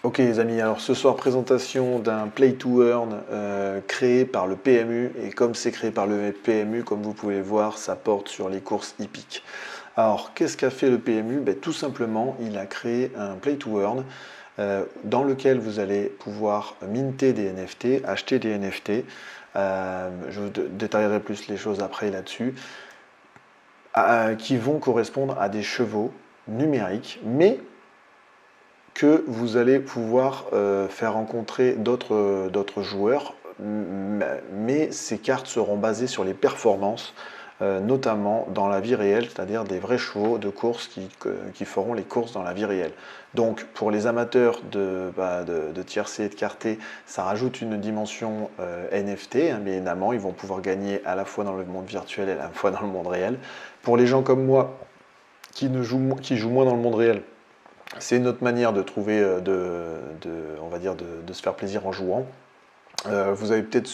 Ok les amis, alors ce soir présentation d'un Play to Earn créé par le PMU, et comme c'est créé par le PMU, comme vous pouvez voir, ça porte sur les courses hippiques. Alors qu'est-ce qu'a fait le PMU? Tout simplement, il a créé un Play to Earn dans lequel vous allez pouvoir minter des NFT, acheter des NFT. Je vous détaillerai plus les choses après là-dessus, qui vont correspondre à des chevaux numériques, mais que vous allez pouvoir faire rencontrer d'autres joueurs, mais ces cartes seront basées sur les performances, notamment dans la vie réelle, c'est-à-dire des vrais chevaux de course qui feront les courses dans la vie réelle. Donc pour les amateurs de tiercé et de carté, ça rajoute une dimension NFT, hein, bien évidemment, ils vont pouvoir gagner à la fois dans le monde virtuel et à la fois dans le monde réel. Pour les gens comme moi qui jouent moins dans le monde réel, c'est une autre manière de trouver, on va dire, de se faire plaisir en jouant. Vous avez peut-être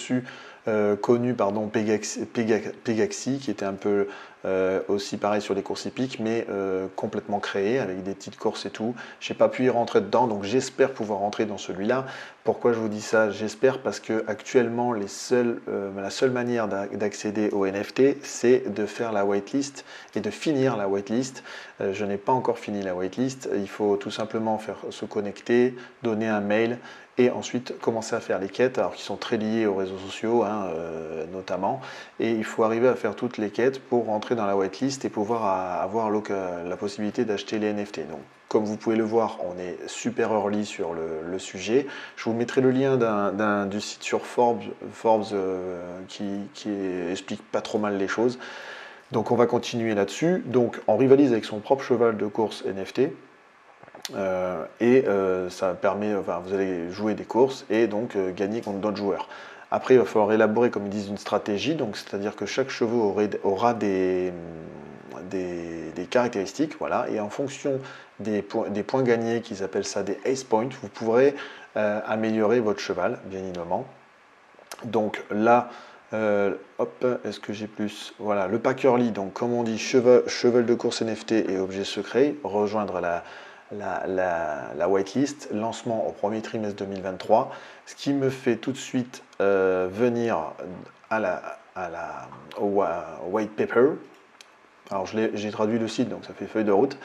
connu Pegaxi, qui était un peu aussi pareil sur les courses hippiques, mais complètement créé avec des petites courses et tout. J'ai pas pu y rentrer dedans, donc j'espère pouvoir rentrer dans celui-là. Pourquoi je vous dis ça? J'espère parce que actuellement la seule manière d'accéder au NFT, c'est de faire la whitelist et de finir la whitelist. Je n'ai pas encore fini la whitelist. Il faut tout simplement se connecter, donner un mail et ensuite commencer à faire les quêtes, alors qui sont très liées aux réseaux sociaux, hein, notamment. Et il faut arriver à faire toutes les quêtes pour rentrer dans la whitelist et pouvoir avoir la possibilité d'acheter les NFT. Donc, comme vous pouvez le voir, on est super early sur le sujet. Je vous mettrai le lien du site sur Forbes qui explique pas trop mal les choses. Donc on va continuer là-dessus. Donc on rivalise avec son propre cheval de course NFT. Ça permet, vous allez jouer des courses et donc gagner contre d'autres joueurs. Après, il va falloir élaborer, comme ils disent, une stratégie, donc c'est-à-dire que chaque chevaux aura des caractéristiques, voilà, et en fonction des points gagnés, qu'ils appellent ça des ace points, vous pourrez améliorer votre cheval, bien évidemment. Donc là, est-ce que j'ai plus? Voilà, le pack early, donc comme on dit, cheval de course NFT et objet secret, rejoindre la whitelist, lancement au premier trimestre 2023, ce qui me fait tout de suite venir au white paper. Alors j'ai traduit le site, donc ça fait feuille de route.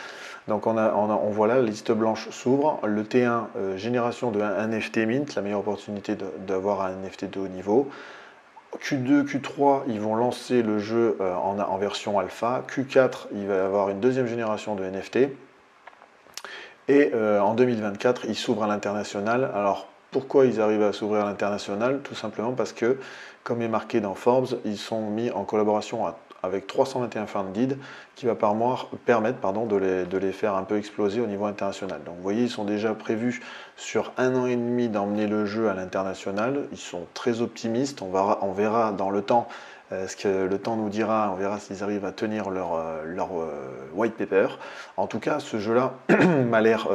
Donc on voit là, la liste blanche s'ouvre, le T1, génération de un NFT mint, la meilleure opportunité d'avoir un NFT de haut niveau. Q2, Q3, ils vont lancer le jeu en version alpha. Q4, il va y avoir une deuxième génération de NFT. Et en 2024, ils s'ouvrent à l'international. Alors, pourquoi ils arrivent à s'ouvrir à l'international? Tout simplement parce que, comme est marqué dans Forbes, ils sont mis en collaboration avec 321 Funded, qui va permettre de les faire un peu exploser au niveau international. Donc vous voyez, ils sont déjà prévus sur 1 an et demi d'emmener le jeu à l'international. Ils sont très optimistes, on verra dans le temps ce que le temps nous dira, on verra s'ils arrivent à tenir leur white paper. En tout cas, ce jeu-là m'a l'air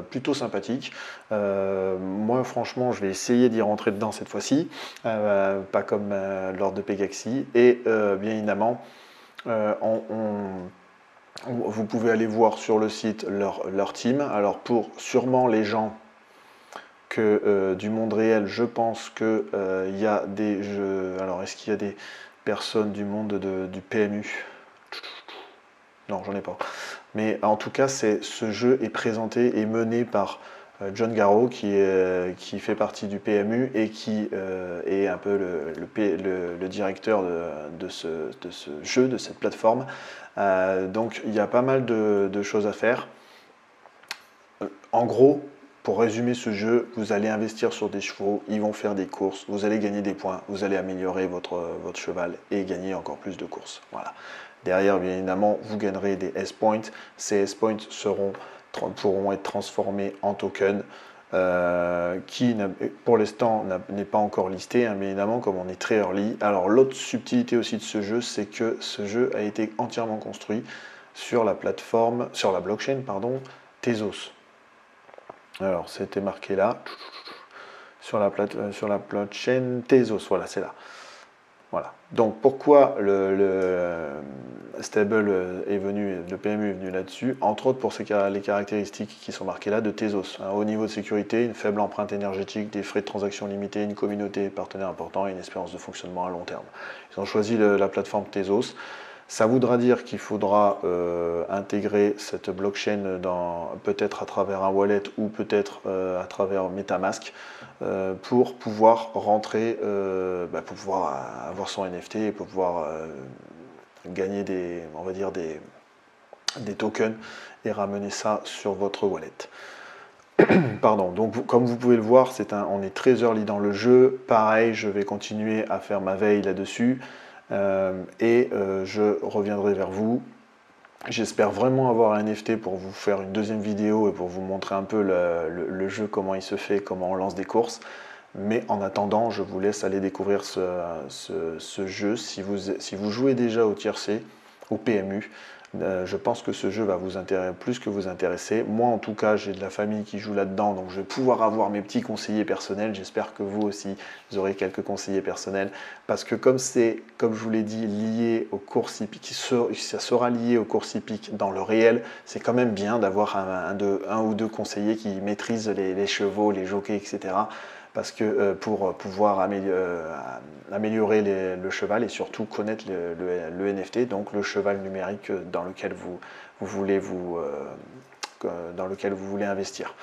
plutôt sympathique. Moi, franchement, je vais essayer d'y rentrer dedans cette fois-ci, pas comme lors de Pegaxi. Et bien évidemment, vous pouvez aller voir sur le site leur team. Alors pour sûrement les gens du monde réel, je pense qu'il y a des jeux. Alors est-ce qu'il y a des personnes du monde du PMU? Non, j'en ai pas. Mais en tout cas, ce jeu est présenté et mené par John Garrow, qui fait partie du PMU et qui est un peu le directeur de ce jeu, de cette plateforme. Donc il y a pas mal de choses à faire. En gros, pour résumer ce jeu, vous allez investir sur des chevaux, ils vont faire des courses, vous allez gagner des points, vous allez améliorer votre cheval et gagner encore plus de courses. Voilà. Derrière, bien évidemment, vous gagnerez des S-Points. Ces S-Points pourront être transformés en tokens, qui pour l'instant n'est pas encore listé, hein, mais évidemment, comme on est très early. Alors l'autre subtilité aussi de ce jeu, c'est que ce jeu a été entièrement construit sur la blockchain, Tezos. Alors, c'était marqué là, sur la blockchain Tezos, voilà, c'est là. Voilà. Donc pourquoi le stable est venu, le PMU est venu là-dessus, entre autres pour les caractéristiques qui sont marquées là de Tezos. Un haut niveau de sécurité, une faible empreinte énergétique, des frais de transaction limités, une communauté partenaire important et une espérance de fonctionnement à long terme. Ils ont choisi la plateforme Tezos. Ça voudra dire qu'il faudra intégrer cette blockchain peut-être à travers un wallet ou peut-être à travers MetaMask pour pouvoir rentrer, pour pouvoir avoir son NFT et pour pouvoir gagner on va dire des tokens et ramener ça sur votre wallet. Pardon, donc comme vous pouvez le voir, on est très early dans le jeu. Pareil, je vais continuer à faire ma veille là-dessus. Je reviendrai vers vous. J'espère vraiment avoir un NFT pour vous faire une deuxième vidéo et pour vous montrer un peu le jeu, comment il se fait, comment on lance des courses. Mais en attendant, je vous laisse aller découvrir ce jeu. Si vous jouez déjà au tiercé, au PMU, je pense que ce jeu va vous intéresser plus que vous intéresser. Moi, en tout cas, j'ai de la famille qui joue là-dedans, donc je vais pouvoir avoir mes petits conseillers personnels. J'espère que vous aussi, vous aurez quelques conseillers personnels. Parce que comme c'est, comme je vous l'ai dit, lié aux courses hippiques, ça sera lié aux courses hippiques dans le réel, c'est quand même bien d'avoir un ou deux conseillers qui maîtrisent les chevaux, les jockeys, etc. Parce que pour pouvoir améliorer le cheval et surtout connaître le NFT, donc le cheval numérique dans lequel vous voulez investir.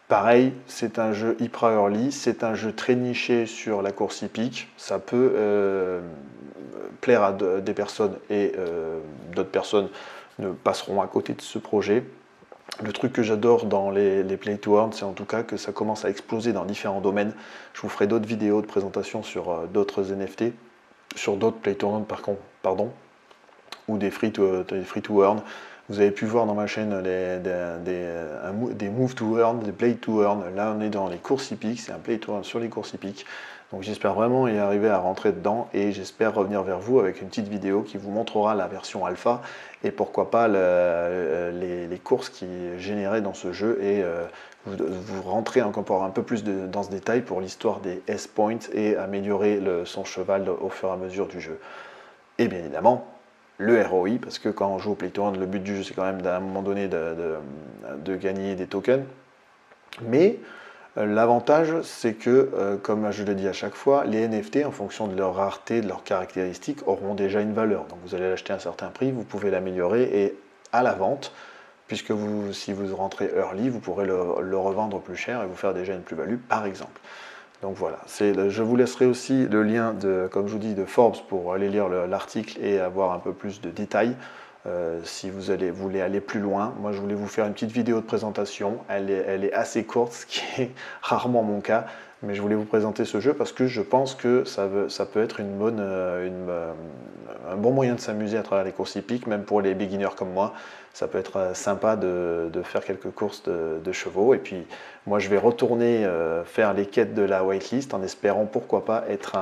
Pareil, c'est un jeu hyper early, c'est un jeu très niché sur la course hippique. Ça peut plaire à des personnes et d'autres personnes ne passeront à côté de ce projet. Le truc que j'adore dans les Play to Earn, c'est en tout cas que ça commence à exploser dans différents domaines. Je vous ferai d'autres vidéos de présentation sur d'autres NFT, sur d'autres Play to Earn pardon, ou des free to earn. Vous avez pu voir dans ma chaîne des move to earn, des play to earn. Là, on est dans les courses hippiques, c'est un play to earn sur les courses hippiques. Donc j'espère vraiment y arriver à rentrer dedans et j'espère revenir vers vous avec une petite vidéo qui vous montrera la version alpha et pourquoi pas les courses qui généraient dans ce jeu et vous rentrez encore un peu plus dans ce détail pour l'histoire des S-Points et améliorer son cheval au fur et à mesure du jeu. Et bien évidemment, le ROI, parce que quand on joue au Play to Earn, le but du jeu c'est quand même à un moment donné de gagner des tokens. Mais l'avantage, c'est que, comme je le dis à chaque fois, les NFT, en fonction de leur rareté, de leurs caractéristiques, auront déjà une valeur. Donc vous allez l'acheter à un certain prix, vous pouvez l'améliorer et à la vente, puisque si vous rentrez early, vous pourrez le revendre plus cher et vous faire déjà une plus-value, par exemple. Donc voilà, je vous laisserai aussi le lien, comme je vous dis, de Forbes pour aller lire l'article et avoir un peu plus de détails. Si vous voulez aller plus loin, moi je voulais vous faire une petite vidéo de présentation. Elle est assez courte, ce qui est rarement mon cas, mais je voulais vous présenter ce jeu parce que je pense que ça peut être un bon moyen de s'amuser à travers les courses hippiques, même pour les beginners comme moi. Ça peut être sympa de faire quelques courses de chevaux. Et puis moi je vais retourner faire les quêtes de la whitelist en espérant pourquoi pas être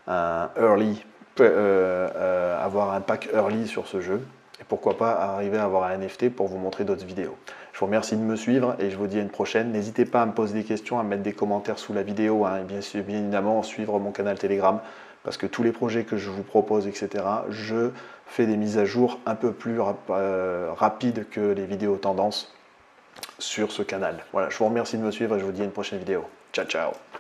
un early, avoir un pack early sur ce jeu. Et pourquoi pas arriver à avoir un NFT pour vous montrer d'autres vidéos. Je vous remercie de me suivre et je vous dis à une prochaine. N'hésitez pas à me poser des questions, à mettre des commentaires sous la vidéo et bien évidemment suivre mon canal Telegram parce que tous les projets que je vous propose, etc., je fais des mises à jour un peu plus rapides que les vidéos tendances sur ce canal. Voilà, je vous remercie de me suivre et je vous dis à une prochaine vidéo. Ciao, ciao!